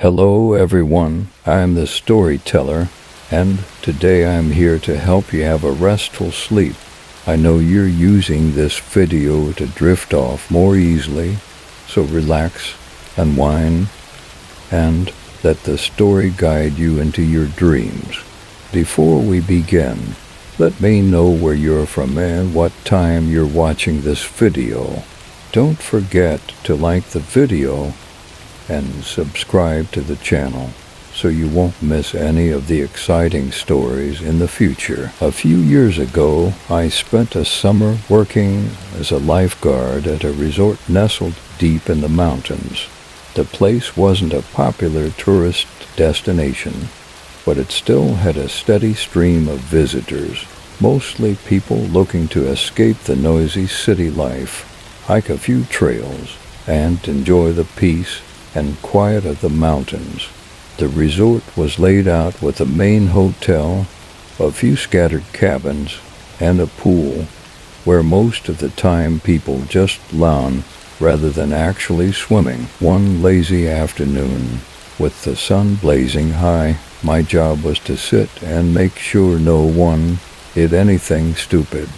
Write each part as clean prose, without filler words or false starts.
Hello everyone, I'm the storyteller, and today I'm here to help you have a restful sleep. I know you're using this video to drift off more easily, so relax, unwind, and let the story guide you into your dreams. Before we begin, let me know where you're from and what time you're watching this video. Don't forget to like the video and subscribe to the channel so you won't miss any of the exciting stories in the future. A few years ago, I spent a summer working as a lifeguard at a resort nestled deep in the mountains. The place wasn't a popular tourist destination, but it still had a steady stream of visitors, mostly people looking to escape the noisy city life, hike a few trails, and enjoy the peace and quiet of the mountains. The resort was laid out with a main hotel, a few scattered cabins, and a pool, where most of the time people just lounge rather than actually swimming. One lazy afternoon, with the sun blazing high, my job was to sit and make sure no one did anything stupid.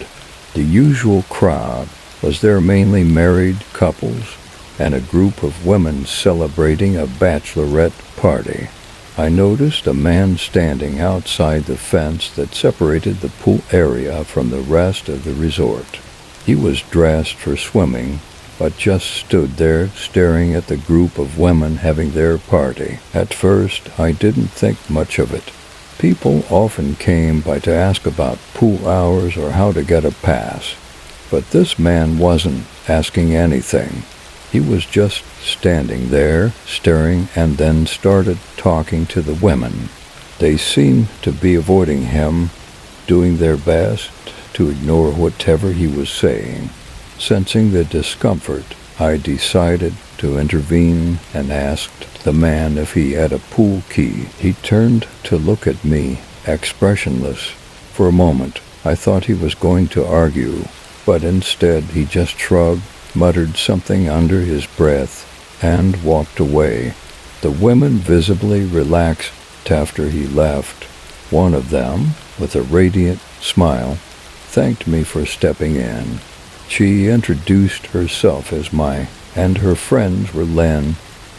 The usual crowd was there, mainly married couples and a group of women celebrating a bachelorette party. I noticed a man standing outside the fence that separated the pool area from the rest of the resort. He was dressed for swimming, but just stood there staring at the group of women having their party. At first, I didn't think much of it. People often came by to ask about pool hours or how to get a pass, but this man wasn't asking anything. He was just standing there, staring, and then started talking to the women. They seemed to be avoiding him, doing their best to ignore whatever he was saying. Sensing the discomfort, I decided to intervene and asked the man if he had a pool key. He turned to look at me, expressionless. For a moment, I thought he was going to argue, but instead he just shrugged, muttered something under his breath, and walked away. The women visibly relaxed after he left. One of them, with a radiant smile, thanked me for stepping in. She introduced herself as Mai, and her friends were Len,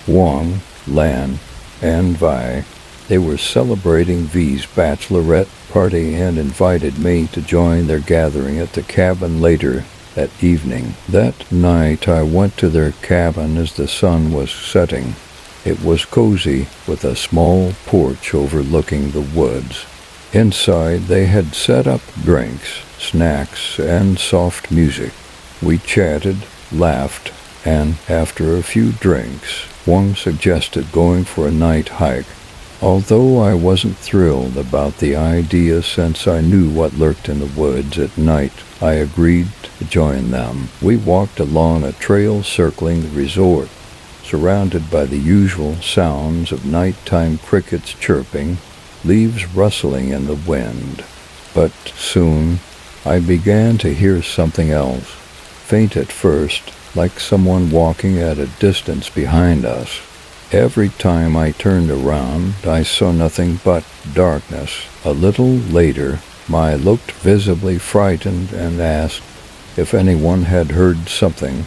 Wang, Lan, and Vi. They were celebrating V's bachelorette party and invited me to join their gathering at the cabin later that evening. That night I went to their cabin as the sun was setting. It was cozy, with a small porch overlooking the woods. Inside they had set up drinks, snacks, and soft music. We chatted, laughed, and after a few drinks, Wang suggested going for a night hike. Although I wasn't thrilled about the idea since I knew what lurked in the woods at night, I agreed to join them. We walked along a trail circling the resort, surrounded by the usual sounds of nighttime crickets chirping, leaves rustling in the wind. But soon I began to hear something else, faint at first, like someone walking at a distance behind us. Every time I turned around, I saw nothing but darkness. A little later, Mai looked visibly frightened and asked if anyone had heard something.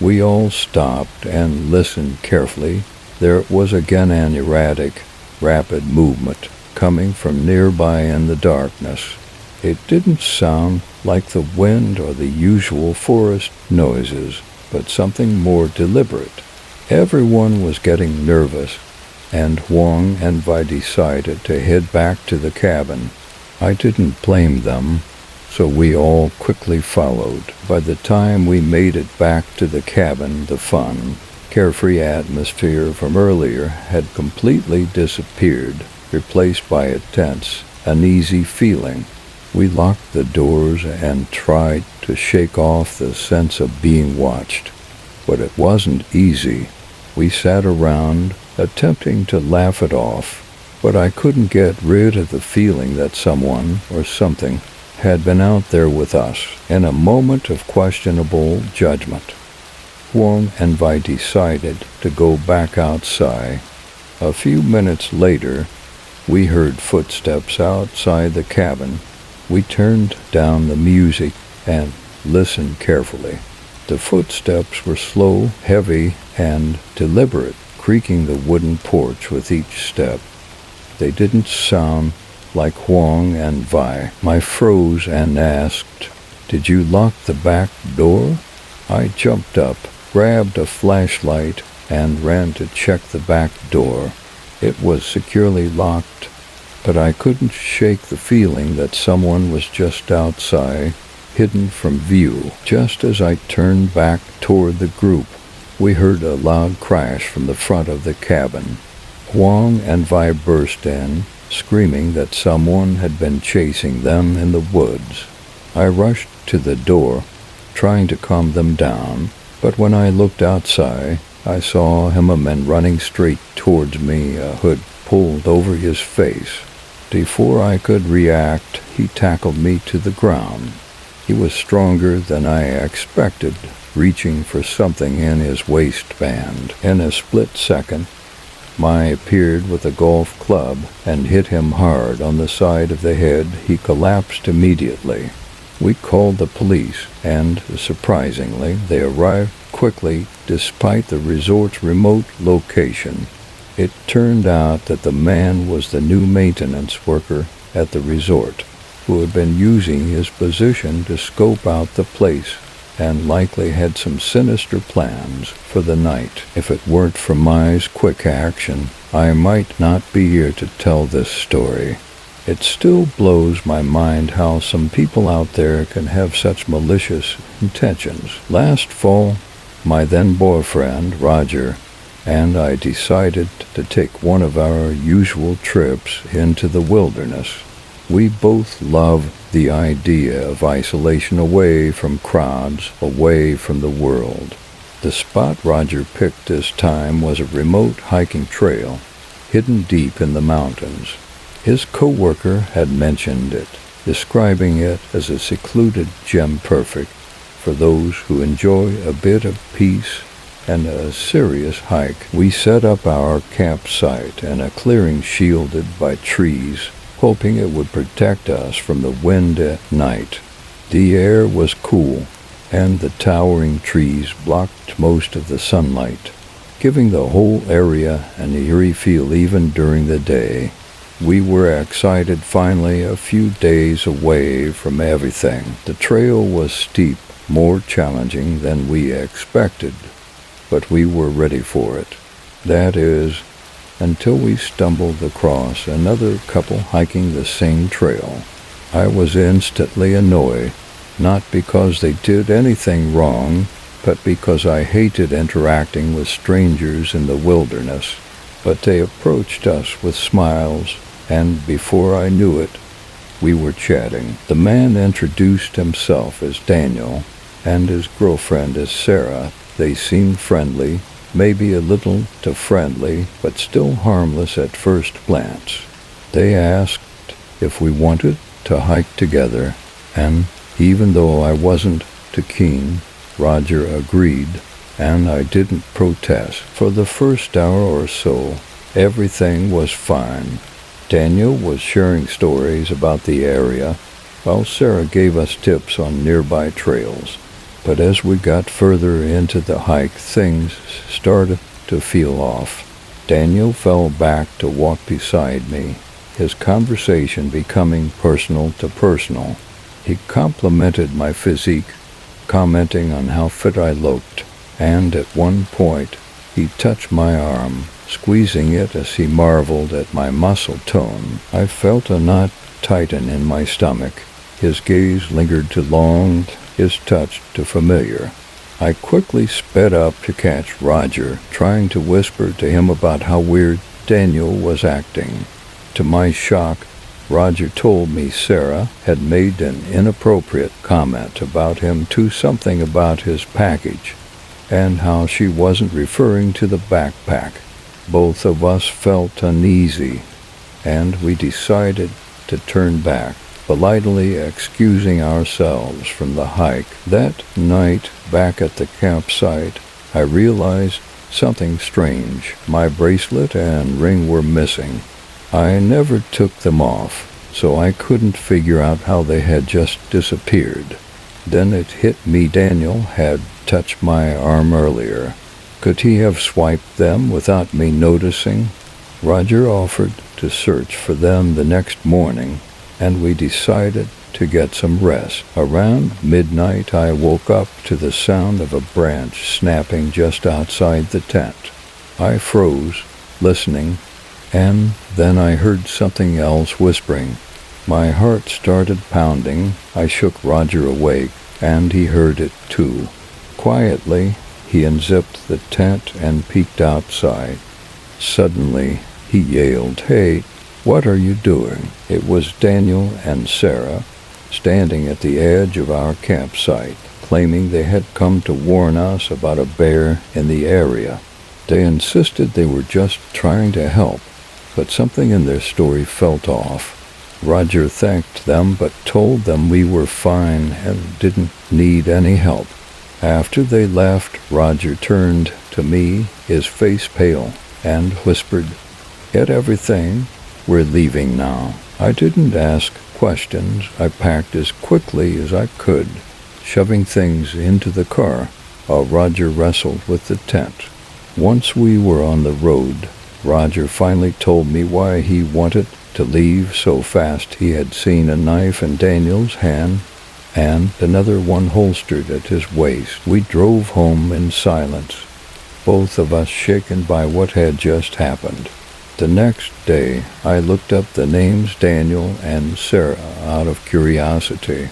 We all stopped and listened carefully. There was again an erratic, rapid movement coming from nearby in the darkness. It didn't sound like the wind or the usual forest noises, but something more deliberate. Everyone was getting nervous, and Wang and Vi decided to head back to the cabin. I didn't blame them, so we all quickly followed. By the time we made it back to the cabin, the fun, carefree atmosphere from earlier had completely disappeared, replaced by a tense, uneasy feeling. We locked the doors and tried to shake off the sense of being watched, but it wasn't easy. We sat around, attempting to laugh it off, but I couldn't get rid of the feeling that someone or something had been out there with us. In a moment of questionable judgment, Wang and Vi decided to go back outside. A few minutes later, we heard footsteps outside the cabin. We turned down the music and listened carefully. The footsteps were slow, heavy, and deliberate, creaking the wooden porch with each step. They didn't sound like Huang and Vi. I froze and asked, "Did you lock the back door?" I jumped up, grabbed a flashlight, and ran to check the back door. It was securely locked, but I couldn't shake the feeling that someone was just outside, hidden from view. Just as I turned back toward the group, we heard a loud crash from the front of the cabin. Huang and Vi burst in, screaming that someone had been chasing them in the woods. I rushed to the door, trying to calm them down, but when I looked outside, I saw him a man running straight towards me, a hood pulled over his face. Before I could react, he tackled me to the ground. He was stronger than I expected, reaching for something in his waistband. In a split second, Mai appeared with a golf club and hit him hard on the side of the head. He collapsed immediately. We called the police, and, surprisingly, they arrived quickly despite the resort's remote location. It turned out that the man was the new maintenance worker at the resort, who had been using his position to scope out the place and likely had some sinister plans for the night. If it weren't for Mai's quick action, I might not be here to tell this story. It still blows my mind how some people out there can have such malicious intentions. Last fall, my then-boyfriend, Roger, and I decided to take one of our usual trips into the wilderness. We both love the idea of isolation, away from crowds, away from the world. The spot Roger picked this time was a remote hiking trail, hidden deep in the mountains. His co-worker had mentioned it, describing it as a secluded gem perfect for those who enjoy a bit of peace and a serious hike. We set up our campsite in a clearing shielded by trees, hoping it would protect us from the wind at night. The air was cool, and the towering trees blocked most of the sunlight, giving the whole area an eerie feel even during the day. We were excited, finally a few days away from everything. The trail was steep, more challenging than we expected, but we were ready for it. That is, until we stumbled across another couple hiking the same trail. I was instantly annoyed, not because they did anything wrong, but because I hated interacting with strangers in the wilderness. But they approached us with smiles, and before I knew it, we were chatting. The man introduced himself as Daniel, and his girlfriend as Sarah. They seemed friendly, maybe a little too friendly, but still harmless at first glance. They asked if we wanted to hike together, and even though I wasn't too keen, Roger agreed, and I didn't protest. For the first hour or so, everything was fine. Daniel was sharing stories about the area, while Sarah gave us tips on nearby trails. But as we got further into the hike, things started to feel off. Daniel fell back to walk beside me, his conversation becoming personal to personal. He complimented my physique, commenting on how fit I looked, and at one point he touched my arm, squeezing it as he marveled at my muscle tone. I felt a knot tighten in my stomach. His gaze lingered too long, his touch too familiar. I quickly sped up to catch Roger, trying to whisper to him about how weird Daniel was acting. To my shock, Roger told me Sarah had made an inappropriate comment about him to something about his package, and how she wasn't referring to the backpack. Both of us felt uneasy, and we decided to turn back, politely excusing ourselves from the hike. That night, back at the campsite, I realized something strange. My bracelet and ring were missing. I never took them off, so I couldn't figure out how they had just disappeared. Then it hit me Daniel had touched my arm earlier. Could he have swiped them without me noticing? Roger offered to search for them the next morning, and we decided to get some rest. Around midnight, I woke up to the sound of a branch snapping just outside the tent. I froze, listening, and then I heard something else whispering. My heart started pounding. I shook Roger awake, and he heard it too. Quietly, he unzipped the tent and peeked outside. Suddenly, he yelled, "Hey, what are you doing?" It was Daniel and Sarah, standing at the edge of our campsite, claiming they had come to warn us about a bear in the area. They insisted they were just trying to help, but something in their story felt off. Roger thanked them but told them we were fine and didn't need any help. After they left, Roger turned to me, his face pale, and whispered, "Get everything. We're leaving now." I didn't ask questions. I packed as quickly as I could, shoving things into the car while Roger wrestled with the tent. Once we were on the road, Roger finally told me why he wanted to leave so fast. He had seen a knife in Daniel's hand and another one holstered at his waist. We drove home in silence, both of us shaken by what had just happened. The next day, I looked up the names Daniel and Sarah out of curiosity.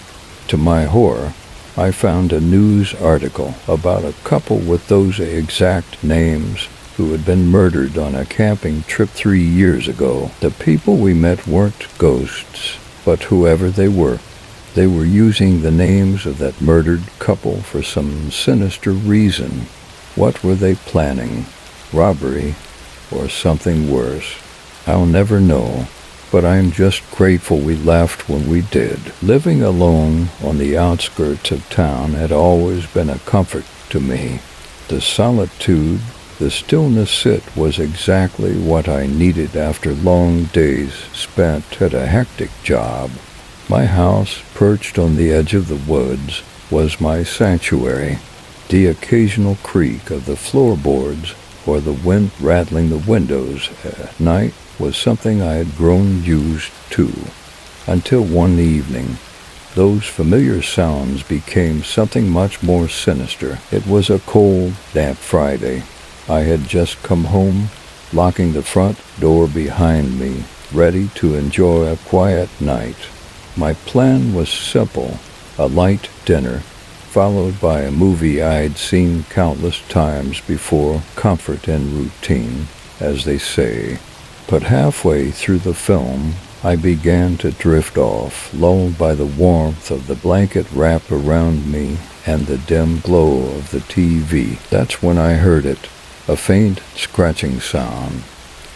To my horror, I found a news article about a couple with those exact names who had been murdered on a camping trip 3 years ago. The people we met weren't ghosts, but whoever they were using the names of that murdered couple for some sinister reason. What were they planning? Robbery? Or something worse? I'll never know, but I'm just grateful we left when we did. Living alone on the outskirts of town had always been a comfort to me. The solitude, the stillness was exactly what I needed after long days spent at a hectic job. My house, perched on the edge of the woods, was my sanctuary. The occasional creak of the floorboards or the wind rattling the windows at night was something I had grown used to, until one evening those familiar sounds became something much more sinister. It was a cold, damp Friday. I had just come home, locking the front door behind me, ready to enjoy a quiet night. My plan was simple: a light dinner, followed by a movie I'd seen countless times before, comfort and routine, as they say. But halfway through the film, I began to drift off, lulled by the warmth of the blanket wrapped around me and the dim glow of the TV. That's when I heard it, a faint scratching sound.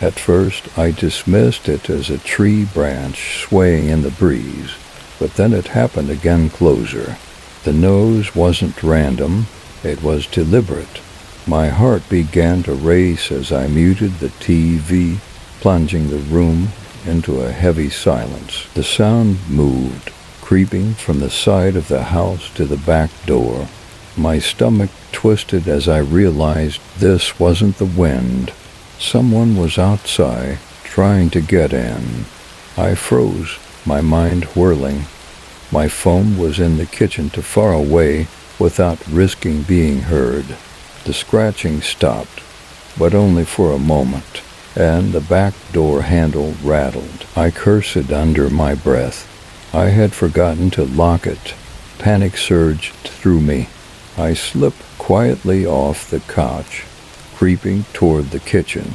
At first, I dismissed it as a tree branch swaying in the breeze, but then it happened again closer. The noise wasn't random, it was deliberate. My heart began to race as I muted the TV, plunging the room into a heavy silence. The sound moved, creeping from the side of the house to the back door. My stomach twisted as I realized this wasn't the wind. Someone was outside, trying to get in. I froze, my mind whirling. My phone was in the kitchen too far away without risking being heard. The scratching stopped, but only for a moment, and the back door handle rattled. I cursed under my breath. I had forgotten to lock it. Panic surged through me. I slipped quietly off the couch, creeping toward the kitchen.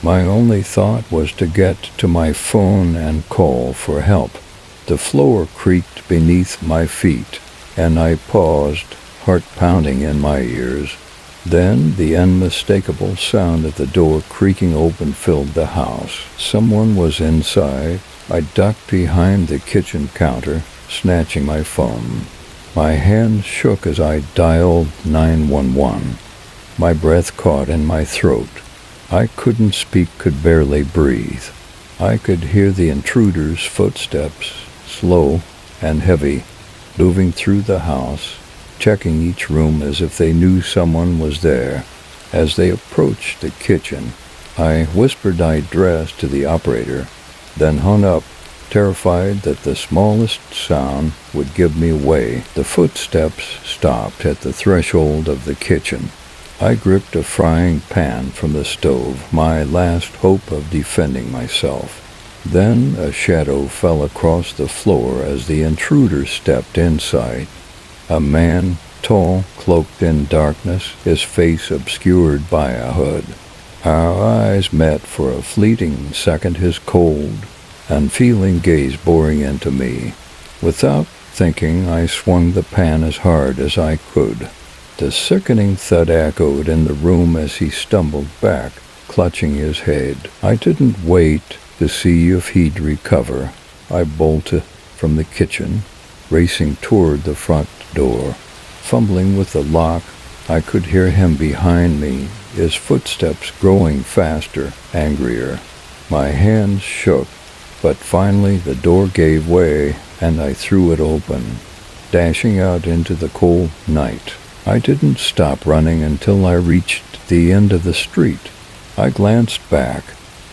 My only thought was to get to my phone and call for help. The floor creaked beneath my feet, and I paused, heart pounding in my ears. Then the unmistakable sound of the door creaking open filled the house. Someone was inside. I ducked behind the kitchen counter, snatching my phone. My hands shook as I dialed 911. My breath caught in my throat. I couldn't speak, could barely breathe. I could hear the intruder's footsteps, slow and heavy, moving through the house, checking each room as if they knew someone was there. As they approached the kitchen, I whispered I addressed to the operator, then hung up, terrified that the smallest sound would give me away. The footsteps stopped at the threshold of the kitchen. I gripped a frying pan from the stove, my last hope of defending myself. Then a shadow fell across the floor as the intruder stepped inside. A man, tall, cloaked in darkness, his face obscured by a hood. Our eyes met for a fleeting second, his cold, unfeeling gaze boring into me. Without thinking, I swung the pan as hard as I could. The sickening thud echoed in the room as he stumbled back, clutching his head. I didn't wait to see if he'd recover. I bolted from the kitchen, racing toward the front door. Fumbling with the lock, I could hear him behind me, his footsteps growing faster, angrier. My hands shook, but finally the door gave way and I threw it open, dashing out into the cold night. I didn't stop running until I reached the end of the street. I glanced back,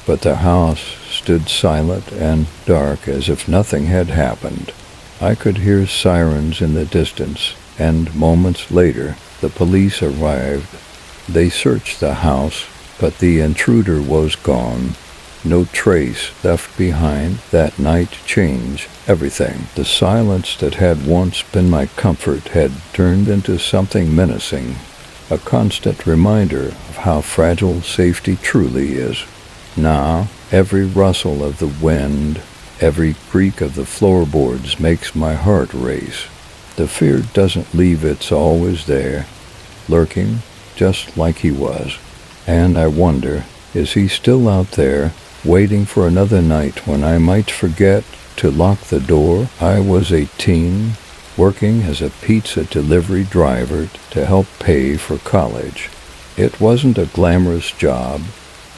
but the house stood silent and dark as if nothing had happened. I could hear sirens in the distance, and moments later the police arrived. They searched the house, but the intruder was gone. No trace left behind. That night changed everything. The silence that had once been my comfort had turned into something menacing, a constant reminder of how fragile safety truly is. Now, every rustle of the wind, every creak of the floorboards makes my heart race. The fear doesn't leave, it's always there, lurking just like he was. And I wonder, is he still out there, waiting for another night when I might forget to lock the door? I was 18, working as a pizza delivery driver to help pay for college. It wasn't a glamorous job,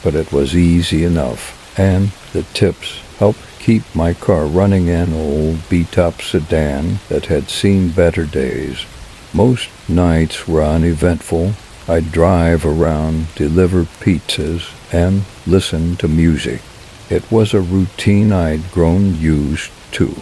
but it was easy enough, and the tips helped keep my car running, an old beat-up sedan that had seen better days. Most nights were uneventful. I'd drive around, deliver pizzas, and listen to music. It was a routine I'd grown used to.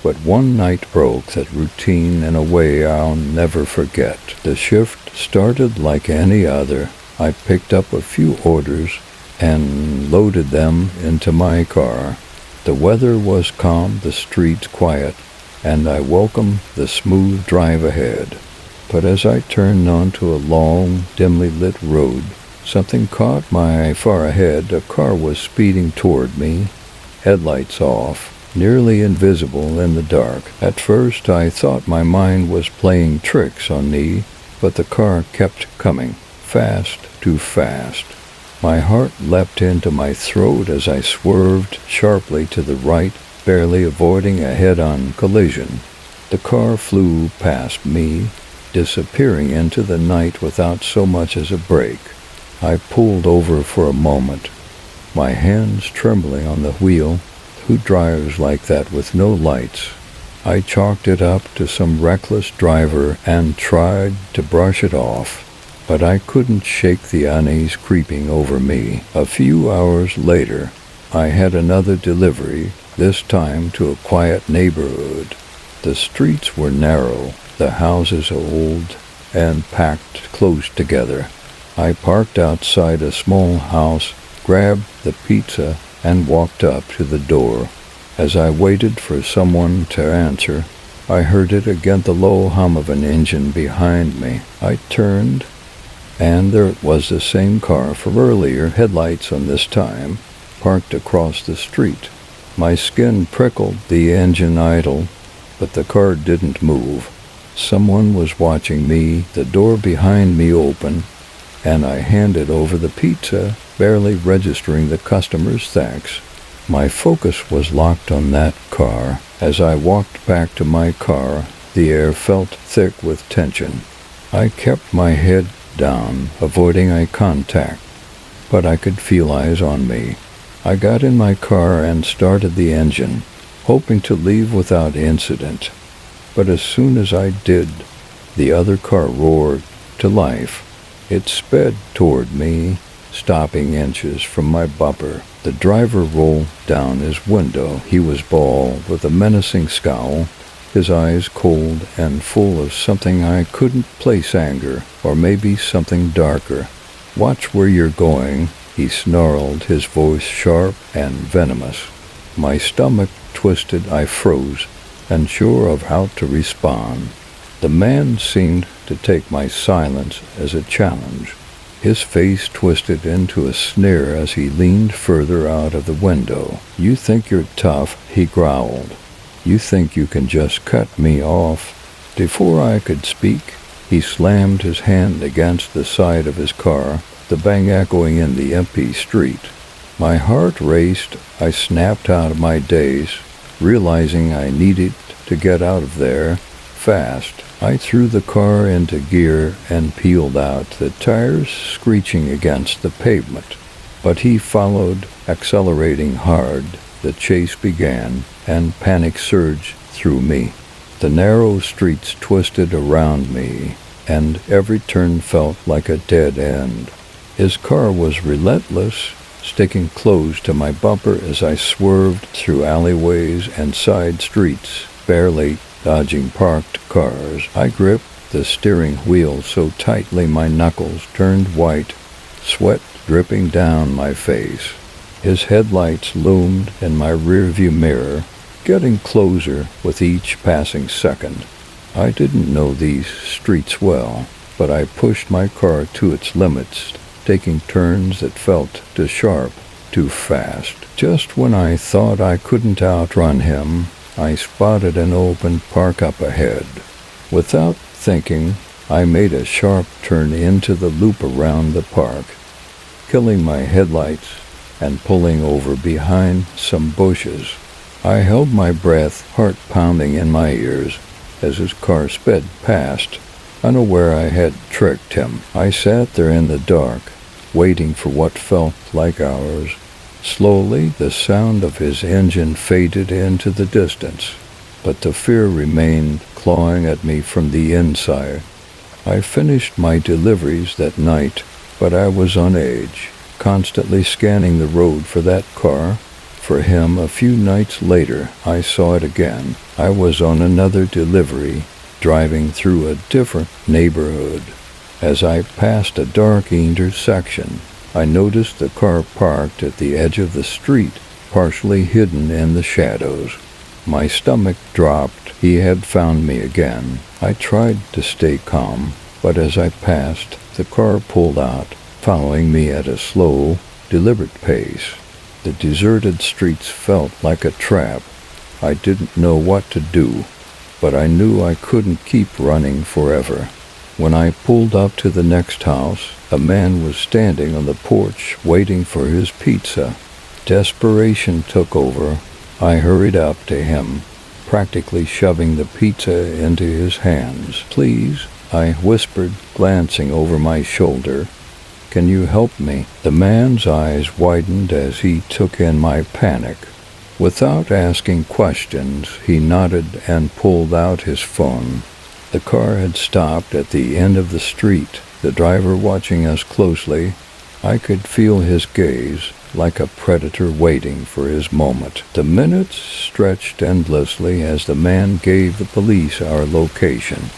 But one night broke that routine in a way I'll never forget. The shift started like any other. I picked up a few orders and loaded them into my car. The weather was calm, the streets quiet, and I welcomed the smooth drive ahead. But as I turned onto a long, dimly lit road, something caught my eye far ahead. A car was speeding toward me, headlights off, nearly invisible in the dark. At first I thought my mind was playing tricks on me, but the car kept coming, fast, too fast. My heart leapt into my throat as I swerved sharply to the right, barely avoiding a head-on collision. The car flew past me, disappearing into the night without so much as a break. I pulled over for a moment, my hands trembling on the wheel. Who drives like that with no lights? I chalked it up to some reckless driver and tried to brush it off, but I couldn't shake the unease creeping over me. A few hours later, I had another delivery, this time to a quiet neighborhood. The streets were narrow, the houses old, and packed close together. I parked outside a small house, grabbed the pizza, and walked up to the door. As I waited for someone to answer, I heard it again, the low hum of an engine behind me. I turned, and there it was, the same car from earlier, headlights on this time, parked across the street. My skin prickled, the engine idle, but the car didn't move. Someone was watching me. The door behind me opened, and I handed over the pizza, barely registering the customer's thanks. My focus was locked on that car. As I walked back to my car, the air felt thick with tension. I kept my head down, avoiding eye contact, but I could feel eyes on me. I got in my car and started the engine, hoping to leave without incident. But as soon as I did, the other car roared to life. It sped toward me, stopping inches from my bumper. The driver rolled down his window. He was bald, with a menacing scowl, his eyes cold and full of something I couldn't place, anger, or maybe something darker. "Watch where you're going," he snarled, his voice sharp and venomous. My stomach twisted, I froze, unsure of how to respond. The man seemed to take my silence as a challenge. His face twisted into a sneer as he leaned further out of the window. "You think you're tough," he growled. "You think you can just cut me off?" Before I could speak, he slammed his hand against the side of his car, the bang echoing in the empty street. My heart raced. I snapped out of my daze, realizing I needed to get out of there fast. I threw the car into gear and peeled out, the tires screeching against the pavement. But he followed, accelerating hard. The chase began, and panic surged through me. The narrow streets twisted around me, and every turn felt like a dead end. His car was relentless, sticking close to my bumper as I swerved through alleyways and side streets, barely dodging parked cars. I gripped the steering wheel so tightly my knuckles turned white, sweat dripping down my face. His headlights loomed in my rearview mirror, getting closer with each passing second. I didn't know these streets well, but I pushed my car to its limits, taking turns that felt too sharp, too fast. Just when I thought I couldn't outrun him, I spotted an open park up ahead. Without thinking, I made a sharp turn into the loop around the park, killing my headlights and pulling over behind some bushes. I held my breath, heart pounding in my ears, as his car sped past, unaware I had tricked him. I sat there in the dark, waiting for what felt like hours. Slowly, the sound of his engine faded into the distance, but the fear remained, clawing at me from the inside. I finished my deliveries that night, but I was on edge, constantly scanning the road for that car, for him. A few nights later, I saw it again. I was on another delivery, driving through a different neighborhood. As I passed a dark intersection, I noticed the car parked at the edge of the street, partially hidden in the shadows. My stomach dropped. He had found me again. I tried to stay calm, but as I passed, the car pulled out, following me at a slow, deliberate pace. The deserted streets felt like a trap. I didn't know what to do, but I knew I couldn't keep running forever. When I pulled up to the next house, a man was standing on the porch waiting for his pizza. Desperation took over. I hurried up to him, practically shoving the pizza into his hands. "Please," I whispered, glancing over my shoulder. "Can you help me?" The man's eyes widened as he took in my panic. Without asking questions, he nodded and pulled out his phone. The car had stopped at the end of the street, the driver watching us closely. I could feel his gaze, like a predator waiting for his moment. The minutes stretched endlessly as the man gave the police our location.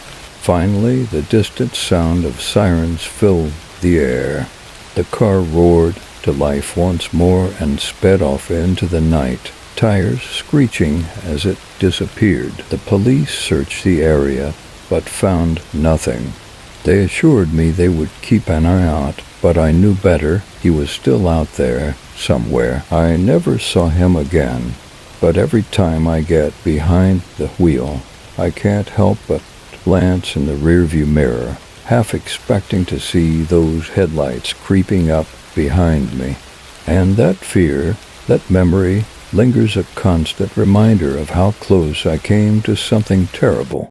Finally, the distant sound of sirens filled the air. The car roared to life once more and sped off into the night, tires screeching as it disappeared. The police searched the area, but found nothing. They assured me they would keep an eye out, but I knew better. He was still out there, somewhere. I never saw him again, but every time I get behind the wheel, I can't help but glance in the rearview mirror, half expecting to see those headlights creeping up behind me. And that fear, that memory, lingers, a constant reminder of how close I came to something terrible.